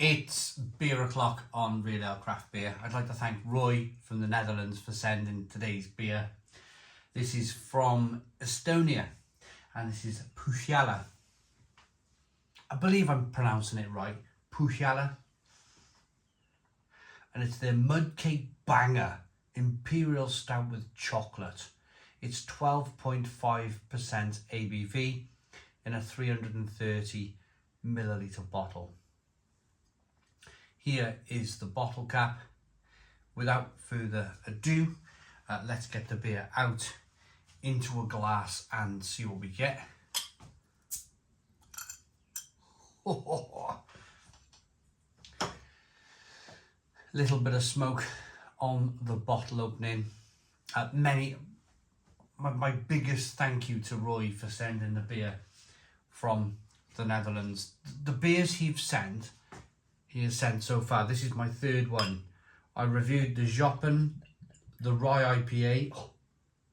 It's beer o'clock on Imperial Craft Beer. I'd like to thank Roy from the Netherlands for sending today's beer. This is from Estonia and this is hjala. I believe I'm pronouncing it right. hjala. And it's their Mudcake Banger Imperial Stout with Chocolate. It's 12.5% ABV in a 330 milliliter bottle. Here is the bottle cap. Without further ado, let's get the beer out into a glass and see what we get. Little bit of smoke on the bottle opening. My biggest thank you to Roy for sending the beer from the Netherlands. The beers he has sent so far, this is my third one. I reviewed the hjala, the rye IPA. Oh,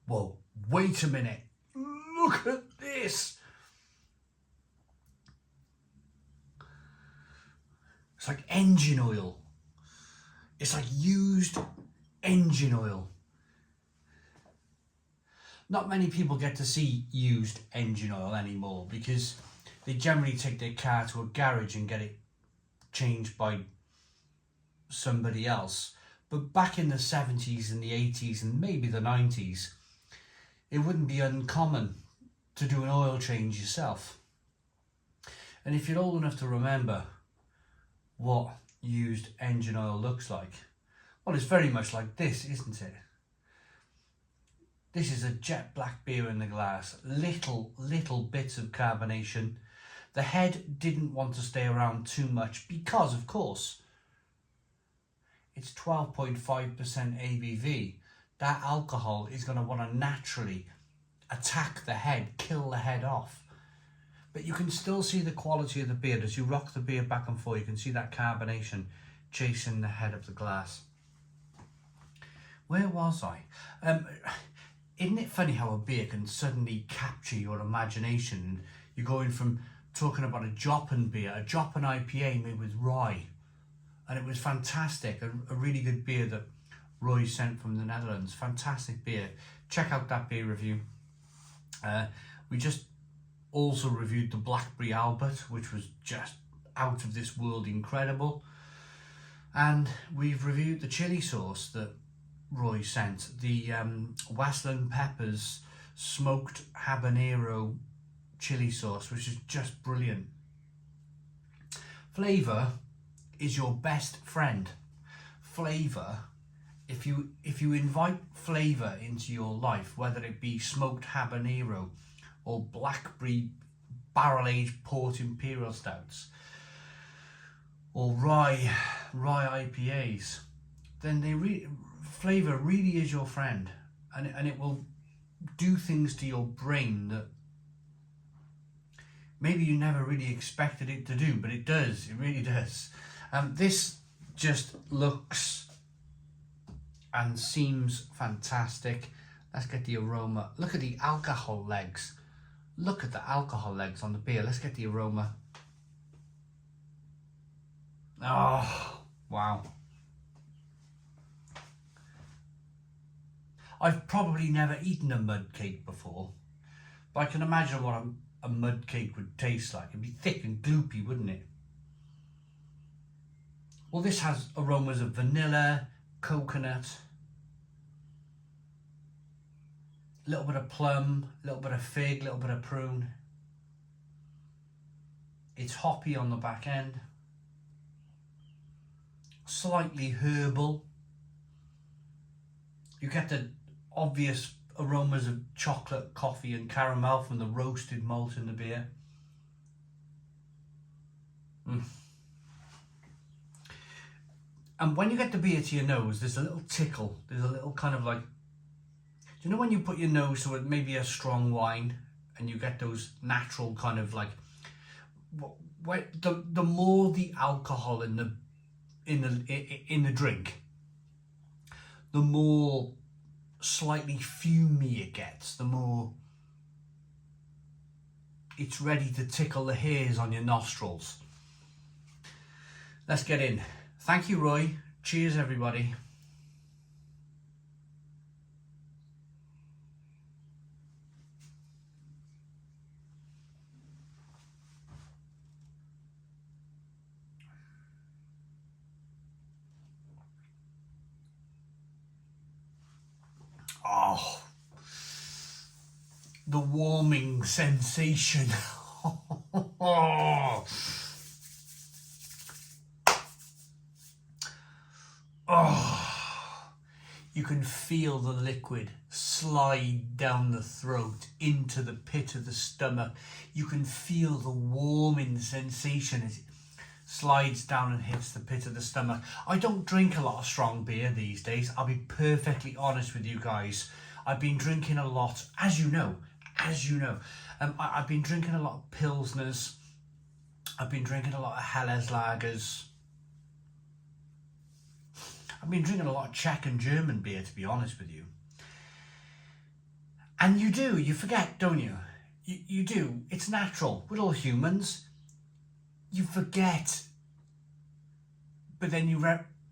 whoa, wait a minute. Look at this. It's like engine oil. It's like used engine oil. Not many people get to see used engine oil anymore because they generally take their car to a garage and get it changed by somebody else. But back in the 70s and the 80s and maybe the 90s, it wouldn't be uncommon to do an oil change yourself. And if you're old enough to remember what used engine oil looks like, well, it's very much like this, isn't it? This is a jet black beer in the glass, little bits of carbonation. The head didn't want to stay around too much because, of course, it's 12.5% ABV. That alcohol is going to want to naturally attack the head, kill the head off. But you can still see the quality of the beer. As you rock the beer back and forth, you can see that carbonation chasing the head of the glass. Where was I? Isn't it funny how a beer can suddenly capture your imagination? You're going from talking about a Joppen beer, a Joppen IPA made with rye. And it was fantastic, a really good beer that Roy sent from the Netherlands. Fantastic beer. Check out that beer review. We just also reviewed the Blackberry Albert, which was just out of this world incredible. And we've reviewed the chili sauce that Roy sent, the Wasteland Peppers smoked habanero chili sauce, which is just brilliant. Flavour is your best friend. Flavour, if you invite flavour into your life, whether it be smoked habanero or blackberry barrel-aged port imperial stouts or rye IPAs, then flavour really is your friend, and it will do things to your brain that maybe you never really expected it to do, but it does. It really does. This just looks and seems fantastic. Let's get the aroma. Look at the alcohol legs. Look at the alcohol legs on the beer. Let's get the aroma. Oh, wow. I've probably never eaten a Mudcake before, but I can imagine what a Mudcake would taste like. It'd be thick and gloopy, wouldn't it? Well, this has aromas of vanilla, coconut, a little bit of plum, a little bit of fig, a little bit of prune. It's hoppy on the back end, slightly herbal. You get the obvious aromas of chocolate, coffee and caramel from the roasted malt in the beer. And when you get the beer to your nose, there's a little tickle. There's a little kind of like, do you know when you put your nose to it, maybe a strong wine, and you get those natural kind of like, the more the alcohol in the drink, the more slightly fumy it gets, the more it's ready to tickle the hairs on your nostrils. Let's get in. Thank you, Roy. Cheers, everybody. Oh, the warming sensation. Oh. Oh, you can feel the liquid slide down the throat into the pit of the stomach. You can feel the warming sensation as it slides down and hits the pit of the stomach. I don't drink a lot of strong beer these days. I'll be perfectly honest with you guys. I've been drinking a lot, as you know. I've been drinking a lot of Pilsners. I've been drinking a lot of Helles lagers. I've been drinking a lot of Czech and German beer, to be honest with you. And you forget, don't you? You do. It's natural. We're all humans. You forget. But then you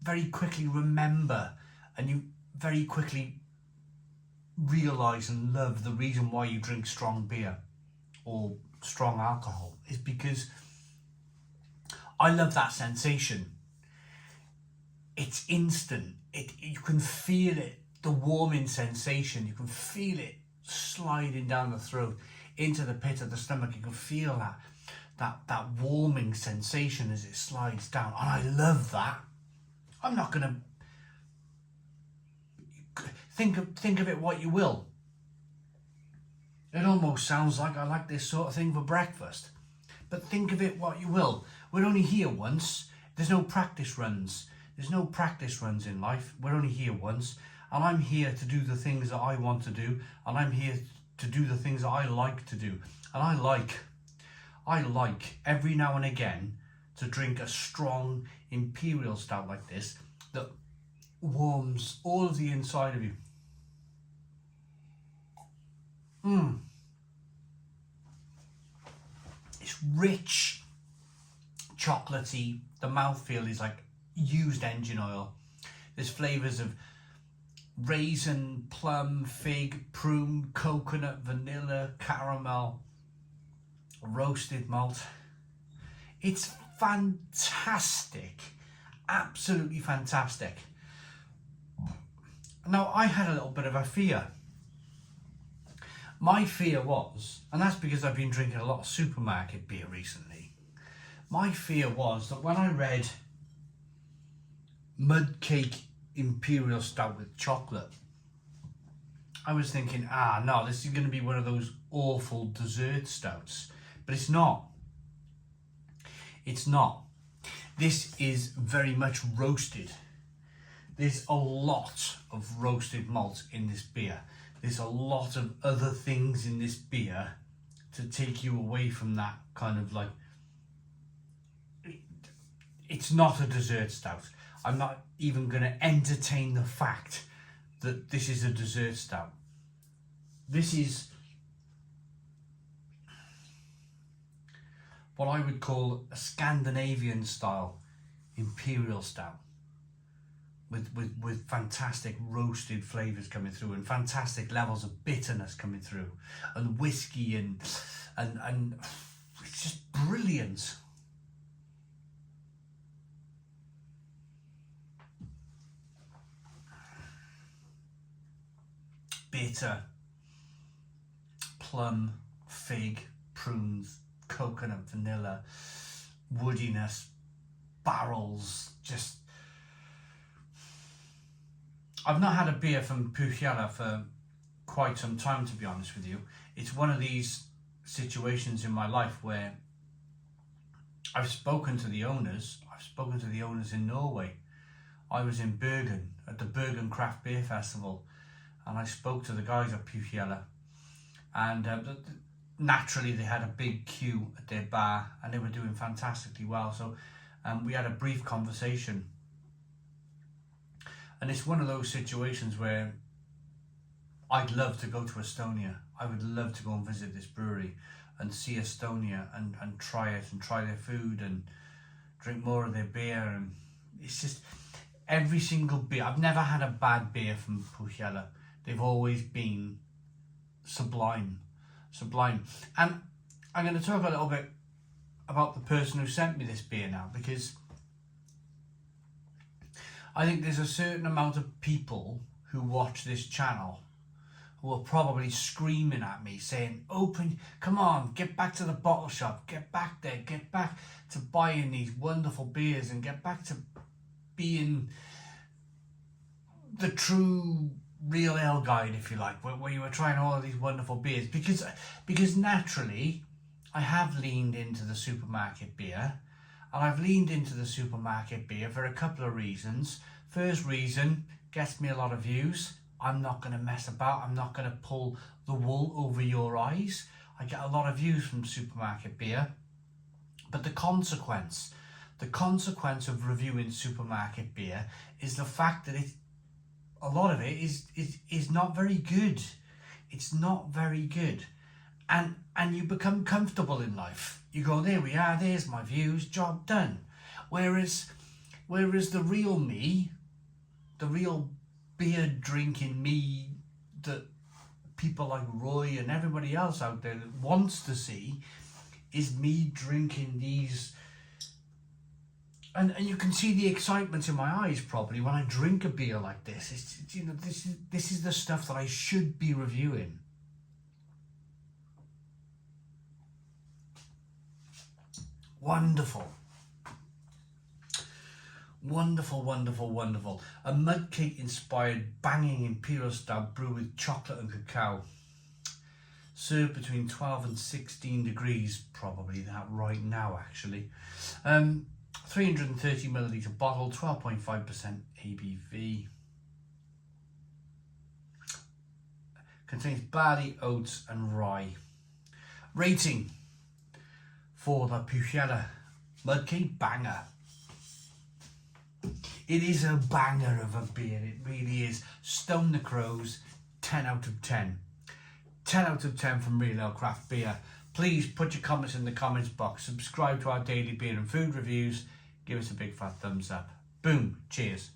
very quickly remember, and you very quickly realise and love the reason why you drink strong beer or strong alcohol is because I love that sensation. It's instant. You can feel it, the warming sensation. You can feel it sliding down the throat into the pit of the stomach. You can feel that warming sensation as it slides down, and I love that. I'm not gonna think of it what you will. It almost sounds like I like this sort of thing for breakfast, but think of it what you will. We're only here once. There's no practice runs. There's no practice runs in life. We're only here once, and I'm here to do the things that I want to do, and I'm here to do the things that I like to do. And I like every now and again to drink a strong Imperial Stout like this that warms all of the inside of you. It's rich, chocolatey. The mouthfeel is like used engine oil. There's flavours of raisin, plum, fig, prune, coconut, vanilla, caramel, roasted malt. It's fantastic, absolutely fantastic. Now, I had a little bit of a fear. My fear was, and that's because I've been drinking a lot of supermarket beer recently, my fear was that when I read Mudcake Imperial Stout with Chocolate, I was thinking, no, this is going to be one of those awful dessert stouts. But it's not. It's not. This is very much roasted. There's a lot of roasted malt in this beer. There's a lot of other things in this beer to take you away from that kind of like... It's not a dessert stout. I'm not even going to entertain the fact that this is a dessert stout. This is what I would call a Scandinavian style Imperial Stout with fantastic roasted flavours coming through and fantastic levels of bitterness coming through and whiskey and it's just brilliant. Bitter, plum, fig, prunes, coconut, vanilla, woodiness, barrels, just... I've not had a beer from hjala for quite some time, to be honest with you. It's one of these situations in my life where I've spoken to the owners. I've spoken to the owners in Norway. I was in Bergen at the Bergen Craft Beer Festival, and I spoke to the guys at hjala, and naturally they had a big queue at their bar and they were doing fantastically well. So we had a brief conversation, and it's one of those situations where I'd love to go to Estonia. I would love to go and visit this brewery and see Estonia and try it and try their food and drink more of their beer, and it's just every single beer. I've never had a bad beer from hjala. They've always been sublime. And I'm going to talk a little bit about the person who sent me this beer now, because I think there's a certain amount of people who watch this channel who are probably screaming at me saying, come on, get back to the bottle shop, get back there, get back to buying these wonderful beers and get back to being the true real ale guide, if you like, where you were trying all of these wonderful beers. Because naturally, I have leaned into the supermarket beer, and I've leaned into the supermarket beer for a couple of reasons. First reason, gets me a lot of views. I'm not going to mess about. I'm not going to pull the wool over your eyes. I get a lot of views from supermarket beer. But the consequence of reviewing supermarket beer is the fact that a lot of it is not very good. It's not very good. And you become comfortable in life. You go, there we are, there's my views, job done. Whereas the real me, the real beer drinking me that people like Roy and everybody else out there that wants to see, is me drinking these. And you can see the excitement in my eyes probably when I drink a beer like this. It's you know, this is the stuff that I should be reviewing. Wonderful. Wonderful, wonderful, wonderful. A Mudcake inspired banging Imperial Stout brewed with chocolate and cacao. Served between 12 and 16 degrees, probably that right now actually. 330 milliliter bottle, 12.5% ABV. Contains barley, oats and rye. Rating for the hjala Mudcake banger. It is a banger of a beer, it really is. Stone the Crows, 10 out of 10. 10 out of 10 from Imperial Craft Beer. Please put your comments in the comments box. Subscribe to our daily beer and food reviews. Give us a big fat thumbs up. Boom. Cheers.